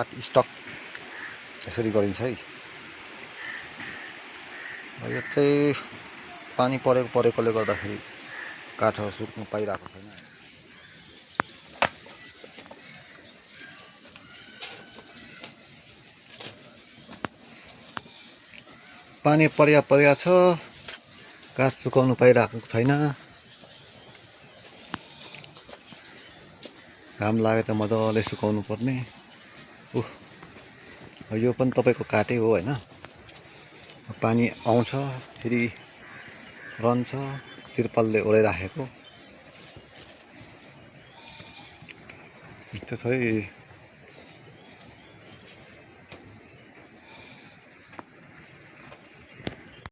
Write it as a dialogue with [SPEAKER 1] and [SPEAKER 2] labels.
[SPEAKER 1] काठ स्टक यसरी गरिन्छ है। यो चाहिँ पानी परेकोले गर्दाखेरि काठहरू सुक्नु पाइरहेको छैन। पानी पर्या छ, काठ सुकाउनु पाइरहेको छैन। घाम लाग्यो त मजाले सुकाउनु पर्ने। यो पनि तपाईँको काठै हो हैन। पानी आउँछ फेरि रहन्छ, तिरपालले ओढाइराखेको। त्यो चाहिँ